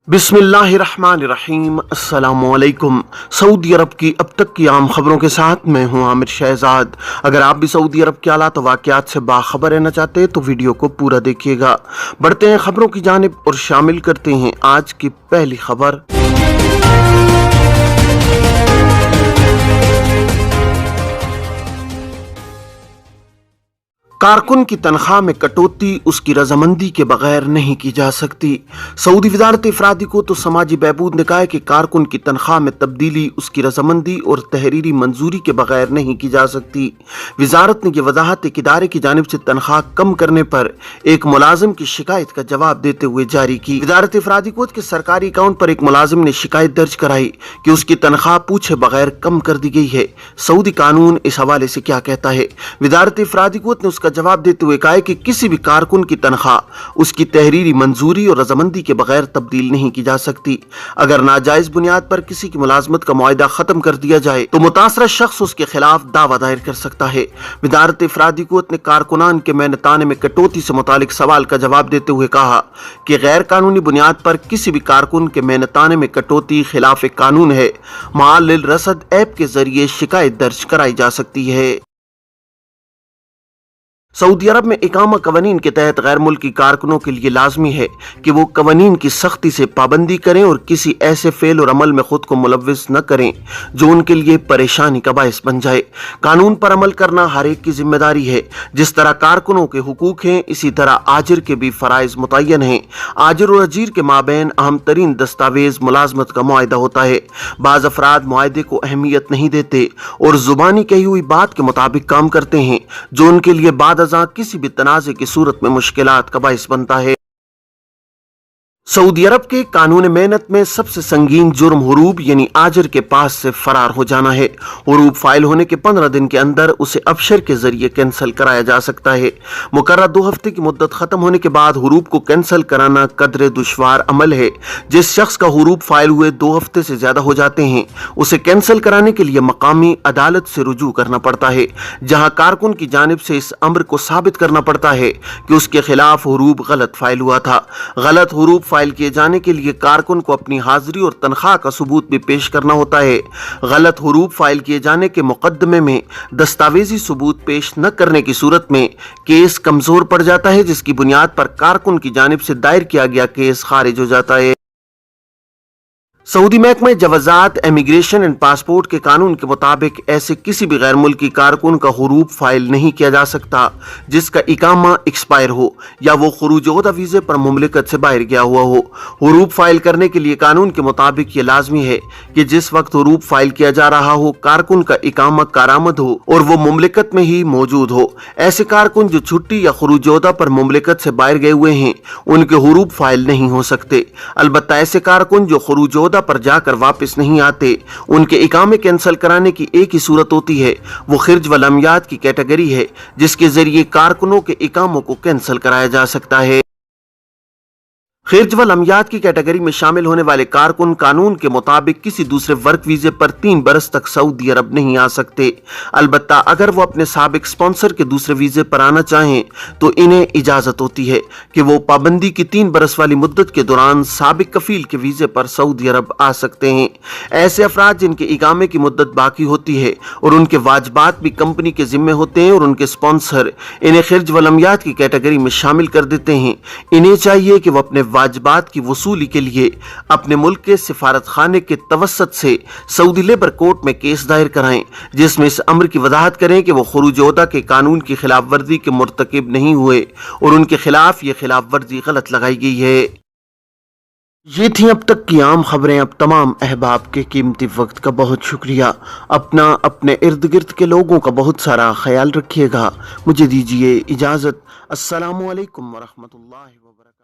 बिस्मिल्लाहिर्रहमानिर्रहीम। अस्सलामुअलैकुम। सऊदी अरब की अब तक की आम खबरों के साथ मैं हूं आमिर शहजाद। अगर आप भी सऊदी अरब के हालात वाक़यात से बाखबर रहना चाहते हैं तो वीडियो को पूरा देखिएगा। बढ़ते हैं खबरों की जानिब और शामिल करते हैं आज की पहली खबर। कारकुन की तनख्वाह में कटौती उसकी रजामंदी के बगैर नहीं की जा सकती। सऊदी वजारत इफरादी को तो समाजी बहबूद ने कहा है कि कारकुन की तनख्वाह में तब्दीली उसकी रजामंदी और तहरीरी मंजूरी के बगैर नहीं की जा सकती। वजारत ने यह वजाहत एक इदारे की जानिब से तनख्वाह कम करने पर एक मुलाजिम की शिकायत का जवाब देते हुए जारी की। वजारत इफरादी कोच के सरकारी अकाउंट पर एक मुलाजिम ने शिकायत दर्ज कराई कि उसकी तनख्वाह पूछे बगैर कम कर दी गई है। सऊदी कानून इस हवाले से क्या कहता है? वजारत इफरादी कोच ने उसका जवाब देते हुए कहा कि किसी भी कारकुन की तनख्वाह उसकी तहरीरी मंजूरी और रजामंदी के बगैर तब्दील नहीं की जा सकती। अगर नाजायज बुनियाद पर किसी की मुलाजमत का मुआहदा खत्म कर दिया जाए तो मुतासरा शख्स उसके खिलाफ दावा दायर कर सकता है। वजारत इफरादी कोत ने कारकुनान के मेहनताने में कटौती से मुतालिक सवाल का जवाब देते हुए कहा कि गैर कानूनी बुनियाद पर किसी भी कारकुन के मेहनताने में कटौती खिलाफ कानून है। माल रसद ऐप के जरिए शिकायत दर्ज कराई जा सकती है। सऊदी अरब में इकामा कवानीन के तहत गैर मुल्की कारकुनों के लिए लाजमी है कि वो कवानीन की सख्ती से पाबंदी करें और किसी ऐसे फेल और अमल में खुद को मुलव्विस न करें जो उनके लिए परेशानी का बायस बन जाए। कानून पर अमल करना हर एक की जिम्मेदारी है। जिस तरह कारकुनों के हुकूक हैं इसी तरह आजिर के भी फराइज मुतय्यन हैं। आजिर और अजीर के माबैन अहम तरीन दस्तावेज मुलाजमत का मुआहदा होता है। बाज़ अफराद मुआहदे को अहमियत नहीं देते और जुबानी कही हुई बात के मुताबिक काम करते हैं जो उनके लिए बाद किसी भी तनाज़े की सूरत में मुश्किलात का बाइस बनता है। सऊदी अरब के कानून मेहनत में सबसे संगीन जुर्म हुरूब यानी आजिर के पास से फरार हो जाना है। हुरूब फाइल होने के 15 दिन के अंदर उसे अबशर के जरिए कैंसिल कराया जा सकता है। मुकर्रर 2 हफ्ते की मुद्दत खत्म होने के बाद हुरूब को कैंसिल कराना कदरे दुश्वार अमल है। जिस शख्स का हुरूब फाइल हुए 2 हफ्ते से ज्यादा हो जाते हैं उसे कैंसिल कराने के लिए मकामी अदालत से रुजू करना पड़ता है, जहाँ कारकुन की जानिब से इस अम्र को साबित करना पड़ता है कि उसके खिलाफ हुरूब गलत फाइल हुआ था। गलत हुरूब फाइल किए जाने के लिए कारकुन को अपनी हाजिरी और तनख्वाह का सबूत भी पेश करना होता है। गलत हुरूब फाइल किए जाने के मुकदमे में दस्तावेजी सबूत पेश न करने की सूरत में केस कमजोर पड़ जाता है, जिसकी बुनियाद पर कारकुन की जानिब से दायर किया गया केस खारिज हो जाता है। सऊदी महकमा जवाजात इमिग्रेशन एंड पासपोर्ट के कानून के मुताबिक ऐसे किसी भी गैर मुल्की कारकुन का हुरूब फाइल नहीं किया जा सकता जिसका इकामा एक्सपायर हो या वो खुरूज-ओ-ओहदा वीज़े पर मुमलिकत से बाहर गया हुआ हो। हुरूब फाइल करने के लिए कानून के मुताबिक ये लाजमी है कि जिस वक्त हुरूब फाइल किया जा रहा हो कारकुन का इकामा कारामद हो और वो मुमलिकत में ही मौजूद हो। ऐसे कारकुन जो छुट्टी या खुरूज-ओ-ओहदा पर मुमलिकत से बाहर गए हुए हैं उनके हुरूब फाइल नहीं हो सकते। अलबत्ता ऐसे कारकुन जो खुरूज-ओ-ओहदा पर जाकर वापस नहीं आते उनके इकामे कैंसिल कराने की एक ही सूरत होती है, वो खिर्ज व लम्यात की कैटेगरी है जिसके जरिए कारकुनों के इकामों को कैंसिल कराया जा सकता है। खिर्ज व लम्यात की कैटेगरी में शामिल होने वाले कारकुन कानून के मुताबिक किसी दूसरे वर्क वीजे पर 3 बरस तक सऊदी अरब नहीं आ सकते। अलबत्ता अगर वो अपने साबिक स्पॉन्सर के दूसरे वीजे पर आना चाहें तो इन्हें इजाजत होती है कि वो पाबंदी की 3 बरस वाली मुद्दत के दौरान साबिक कफील के वीजे पर सऊदी अरब आ सकते हैं। ऐसे अफराद जिनके इकामे की मुद्दत बाकी होती है और उनके वाजबात भी कंपनी के जिम्मे होते हैं और उनके स्पॉन्सर इन्हें खिर्ज व लम्यात की कैटेगरी में शामिल कर देते हैं, इन्हें चाहिए कि वो अपने वाजिबात की वसूली के लिए अपने मुल्क के सिफारत खाने के तवस्सुत से सऊदी लेबर कोर्ट में केस दायर कराएं, जिसमें इस अमर की वजाहत करें कि वो खुरूज-ओ-ओहदा के कानून की खिलाफ वर्जी के मुर्तकिब नहीं हुए और उनके खिलाफ ये खिलाफ वर्जी गलत लगाई गई है। ये थी अब तक की आम खबरें। अब तमाम अहबाब के कीमती वक्त का बहुत शुक्रिया। अपना अपने इर्द गिर्द के लोगों का बहुत सारा ख्याल रखिएगा। मुझे दीजिए इजाज़त। अस्सलामु अलैकुम व रहमतुल्लाहि व बरकातहू।